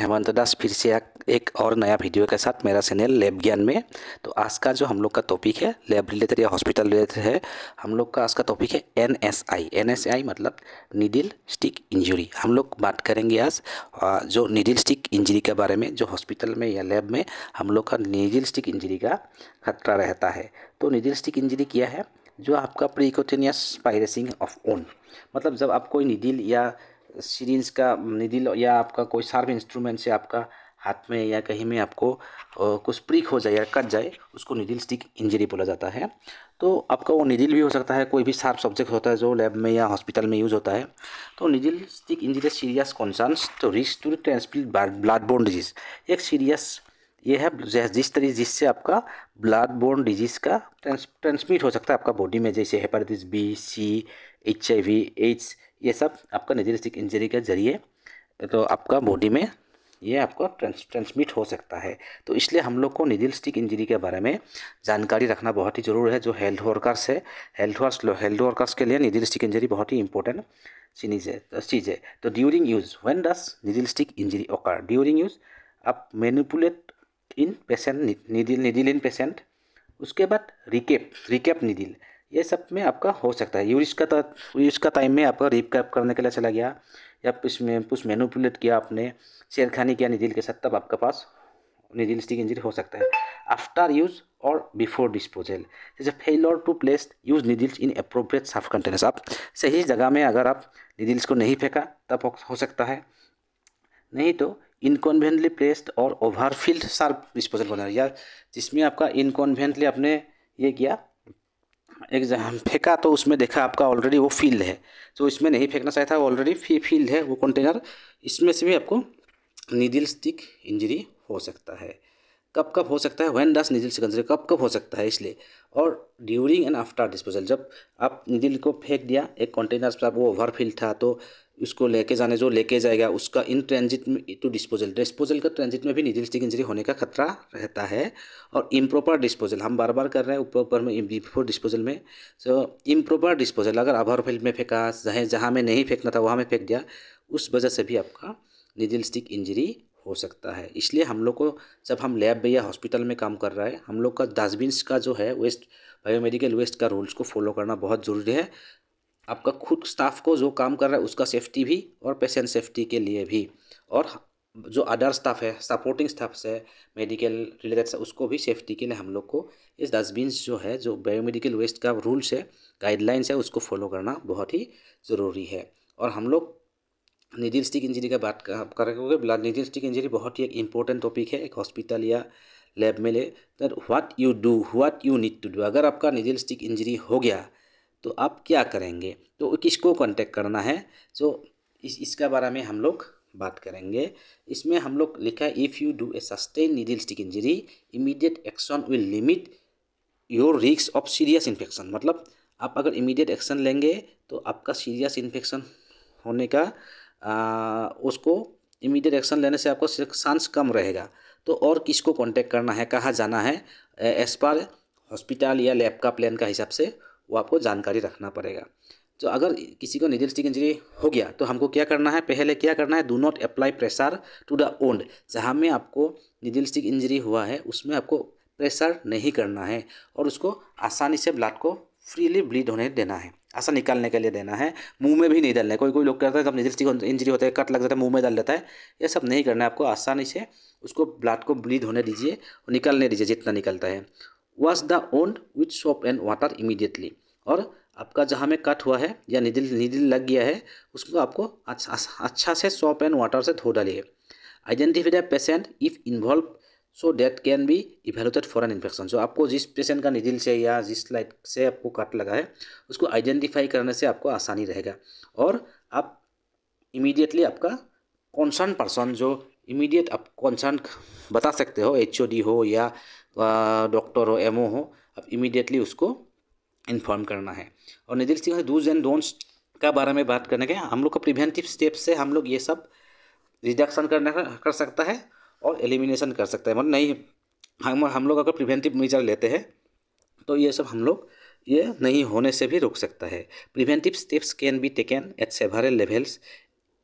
हेमंत दास फिर से एक और नया वीडियो के साथ मेरा चैनल लैब ज्ञान में। तो आज का जो हम लोग का टॉपिक है लैब रिलेटेड या हॉस्पिटल रिलेटेड है। हम लोग का आज का टॉपिक है एनएसआई। एनएसआई मतलब नीडल स्टिक इंजरी। हम लोग बात करेंगे आज जो नीडल स्टिक इंजरी के बारे में, जो हॉस्पिटल में या लैब में हम लोग का नीडल स्टिक इंजरी का खतरा रहता है। तो नीडल स्टिक इंजरी क्या है? जो आपका प्रीकोटेनियस पायरेसिंग ऑफ ओन, मतलब जब आप कोई नीडल या सीरिंज का नीडल या आपका कोई शार्प इंस्ट्रूमेंट से आपका हाथ में या कहीं में आपको कुछ प्रिक हो जाए या कट जाए, उसको नीडल स्टिक इंजरी बोला जाता है। तो आपका वो नीडल भी हो सकता है, कोई भी शार्प सब्जेक्ट होता है जो लैब में या हॉस्पिटल में यूज होता है। तो needle stick injury serious concerns तो risk to transmit blood borne disease. एक सीरियस ये है जिससे आपका ब्लड बोर्न डिजीज का ट्रांसमिट हो सकता है आपका बॉडी में, जैसे hepatitis B, C, HIV, AIDS, ये सब आपका नीडल स्टिक इंजरी के जरिए तो आपका बॉडी में ये आपका ट्रांसमिट हो सकता है। तो इसलिए हम लोग को नीडल स्टिक इंजरी के बारे में जानकारी रखना बहुत ही ज़रूरी है। जो हेल्थ वर्कर्स है, हेल्थ वर्कर्स के लिए नीडल स्टिक इंजरी बहुत ही इंपॉर्टेंट चीज़ है। तो during use, when does needle stick injury occur? During use आप manipulate in patient needle in patient, उसके बाद रिकेप नीडल, ये सब में आपका हो सकता है। यूज का टाइम में आपका रिकेप करने के लिए चला गया या इसमें कुछ मैनिपुलेट किया आपने, छेड़खानी किया नीडल के साथ, तब आपके पास नीडल स्टिक इंजरी हो सकता है। आफ्टर यूज और बिफोर डिस्पोजल, जैसे failure to place used needles in appropriate साफ कंटेनर्स, आप सही जगह में अगर आप नीडल्स को नहीं फेंका तब हो सकता है, नहीं तो इनकॉन्वेंटली प्लेस्ड और ओवरफिल्ड शार्प डिस्पोजल होना, या जिसमें आपका इनकॉन्वेंटली आपने ये किया, एक जहाँ फेंका तो उसमें देखा आपका ऑलरेडी वो फील्ड है, जो इसमें नहीं फेंकना चाहिए था वो ऑलरेडी फील्ड है वो कंटेनर, इसमें से भी आपको नीडल स्टिक इंजरी हो सकता है। कब कब हो सकता है? When does needle stick injury, कब कब हो सकता है इसलिए। और ड्यूरिंग एंड आफ्टर डिस्पोजल, जब आप नीडल को फेंक दिया एक कंटेनर पर, वो ओवरफिल्ड था तो उसको लेके जाएगा उसका इन ट्रांजिट में टू डिस्पोजल का ट्रांजिट में भी नीडल स्टिक इंजरी होने का खतरा रहता है। और इम्प्रॉपर डिस्पोजल, हम बार बार कर रहे हैं ऊपर में बिफोर डिस्पोजल में। तो इम्प्रॉपर डिस्पोजल, अगर ओवरफिल्ड में फेंका, जहाँ में नहीं फेंकना था वहाँ में फेंक दिया, उस वजह से भी आपका नीडल स्टिक इंजरी हो सकता है। इसलिए हम लोग को जब हम लैब में या हॉस्पिटल में काम कर रहा है, हम लोग का डस्टबिन्स का जो है वेस्ट, बायोमेडिकल वेस्ट का रूल्स को फॉलो करना बहुत ज़रूरी है। आपका खुद स्टाफ को जो काम कर रहा है उसका सेफ्टी भी, और पेशेंट सेफ्टी के लिए भी, और जो अदर स्टाफ है, सपोर्टिंग स्टाफ है मेडिकल रिलेटेड, उसको भी सेफ्टी के लिए हम लोग को इस डस्टबिन्स जो है, जो बायोमेडिकल वेस्ट का रूल्स है, गाइडलाइंस है, उसको फॉलो करना बहुत ही ज़रूरी है। और हम लोग नीडल स्टिक इंजरी का बात करेंगे। ब्लड नीडल स्टिक इंजरी बहुत ही एक इंपॉर्टेंट टॉपिक है एक हॉस्पिटल या लैब में ले। What you need to do, अगर आपका नीडल स्टिक इंजरी हो गया तो आप क्या करेंगे, तो किसको कांटेक्ट करना है, जो इसका बारे में हम लोग बात करेंगे। इसमें हम लोग लिखा है, if you do a sustain needle stick injury, immediate action will limit your risk of serious infection. मतलब आप अगर इमीडिएट एक्शन लेंगे तो आपका सीरियस इन्फेक्शन होने का उसको इमीडिएट एक्शन लेने से आपको चांस कम रहेगा। तो और किसको कांटेक्ट करना है, कहाँ जाना है, एज पर हॉस्पिटल या लैब का प्लान का हिसाब से वो आपको जानकारी रखना पड़ेगा। तो अगर किसी को नीडल स्टिक इंजरी हो गया तो हमको क्या करना है, पहले क्या करना है, do not apply pressure to the wound. जहाँ में आपको नीडल स्टिक इंजरी हुआ है उसमें आपको प्रेशर नहीं करना है, और उसको आसानी से ब्लड को फ्रीली ब्लीड होने देना है, ऐसा निकालने के लिए देना है। मुंह में भी नहीं डालना है। कोई लोग करता है जब नीडल स्टिक इंजरी होता है, कट लग जाता है, मुंह में डाल देता है, ये सब नहीं करना है आपको। आसानी से उसको ब्लड को ब्लीड होने दीजिए और निकालने दीजिए जितना निकलता है। Wash the wound with soap and water immediately, और आपका जहाँ में कट हुआ है या नीडल लग गया है उसको आपको अच्छा से सोप एंड वाटर से धो डालिए। Identify the patient if involve so that can be evaluated for an infection. जो आपको जिस पेशेंट का नीडल से या जिस लाइट से आपको कट लगा है उसको आइडेंटिफाई करने से आपको आसानी रहेगा। और आप इमीडिएटली आपका कॉन्सर्न पर्सन, जो इमीडिएट आप कॉन्सर्न बता सकते हो, HOD हो या डॉक्टर हो, MO हो, आप इमीडिएटली उसको इन्फॉर्म करना है। और needle stick dos and don'ts का बारे में बात करने के, हम लोग का प्रिवेंटिव स्टेप से हम लोग ये सब रिडक्शन कर सकता है और एलिमिनेशन कर सकता है। मतलब नहीं, हम लोग अगर प्रिवेंटिव मेजर लेते हैं तो ये सब हम लोग ये नहीं होने से भी रोक सकता है। Preventive steps can be taken at several levels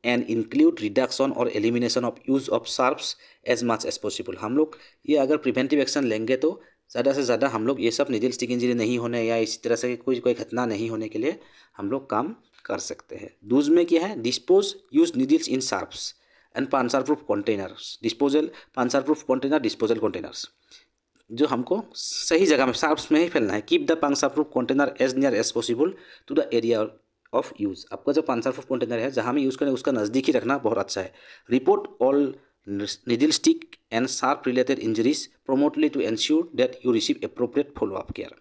and include reduction और elimination of use of sharps as much as possible. हम लोग ये अगर प्रिवेंटिव एक्शन लेंगे तो ज़्यादा से ज़्यादा हम लोग ये सब नीडल स्टिक इंजरी नहीं होने या इस तरह से कोई घटना नहीं होने के लिए हम लोग काम कर सकते हैं। डूज में क्या है, dispose use needles in sharps and puncture proof containers, disposal puncture proof container, disposal containers जो हमको सही जगह में शार्प्स में ही फैलना है। Keep the puncture proof container as near as possible to the area of use. आपका जो पांचर प्रूफ कंटेनर है जहाँ में यूज़ करें उसका नज़दीक ही रखना बहुत अच्छा है। Report all needle stick and sharp related injuries promptly to ensure that you receive appropriate follow-up care.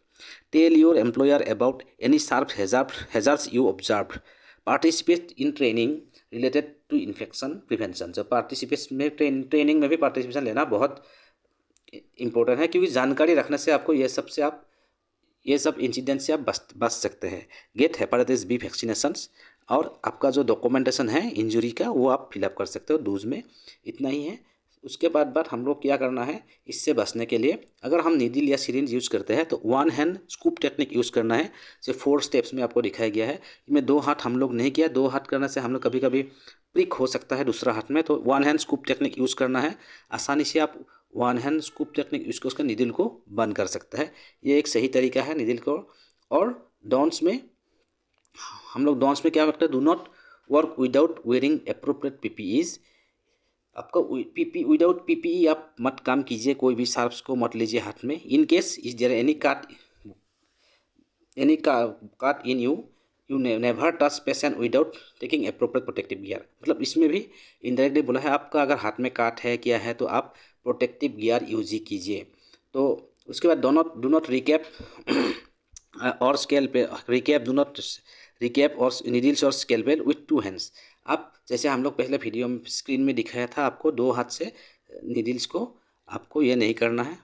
Tell your employer about any sharp hazards you observed. Participate in training related to infection prevention. जब participate में training में भी participation लेना बहुत important है, क्योंकि जानकारी रखने से आपको ये सब इंसिडेंट से आप बच सकते हैं। गेट हेपेटाइटिस बी वैक्सीनेशंस, और आपका जो डॉक्यूमेंटेशन है इंजरी का वो आप फिलअप कर सकते हो। डूज में इतना ही है। उसके बाद हम लोग क्या करना है इससे बचने के लिए, अगर हम नीडल या सिरिंज यूज़ करते हैं तो one hand scoop technique use करना है। जो 4 स्टेप्स में आपको दिखाया गया है, इसमें 2 हाथ हम लोग नहीं किया। 2 हाथ करने से हम लोग कभी कभी प्रिक हो सकता है दूसरा हाथ में, तो one hand scoop technique use करना है। आसानी से आप one hand scoop technique use कर उसका नीडल को बंद कर सकता है। ये एक सही तरीका है नीडल को। और डॉन्स में हम लोग क्या करते हैं, do not work without wearing appropriate PPEs. आपका विदाउट पीपीई आप मत काम कीजिए, कोई भी शार्प्स को मत लीजिए हाथ में। In case is there any cut in you never touch patient without taking appropriate protective gear. मतलब इसमें भी इनडायरेक्टली बोला है, आपका अगर हाथ में काट है क्या है तो आप प्रोटेक्टिव गियर यूज ही कीजिए। तो उसके बाद डू नॉट रिकैप और स्केल पे रिकैप, डू नॉट रिकैप और नीडल्स और स्केलपेल विथ 2 हैंड्स। आप जैसे हम लोग पहले वीडियो में स्क्रीन में दिखाया था, आपको 2 हाथ से नीडल्स को आपको ये नहीं करना है,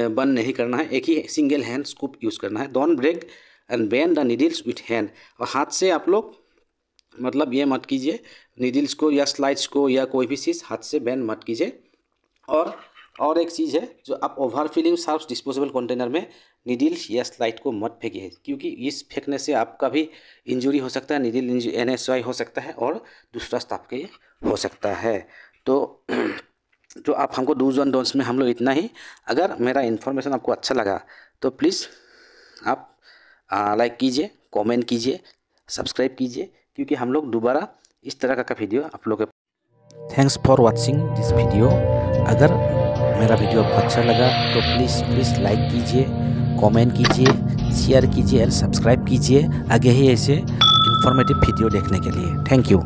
बंद नहीं करना है। एक ही सिंगल हैंड स्कूप यूज़ करना है। Don't break and bend the needles with hand. और हाथ से आप लोग मतलब ये मत कीजिए नीडल्स को या स्लाइड्स को या कोई भी चीज़ हाथ से बेंड मत कीजिए। और एक चीज़ है, जो आप over filling sharps disposable container में नीडल्स या स्लाइड को मत फेंकिए, क्योंकि इस फेंकने से आपका भी इंजरी हो सकता है, नीडल इंजरी NSI हो सकता है और दूसरा स्टाफ के हो सकता है। तो जो आप हमको डूज एंड डोंट्स में हम लोग इतना ही। अगर मेरा इन्फॉर्मेशन आपको अच्छा लगा तो प्लीज़ आप लाइक कीजिए, कमेंट कीजिए, सब्सक्राइब कीजिए, क्योंकि हम लोग दोबारा इस तरह का वीडियो आप लोग। Thanks for watching this video. अगर मेरा वीडियो आपको अच्छा लगा तो प्लीज़ लाइक कीजिए, कमेंट कीजिए, शेयर कीजिए एंड सब्सक्राइब कीजिए आगे ही ऐसे इन्फॉर्मेटिव वीडियो देखने के लिए। Thank you.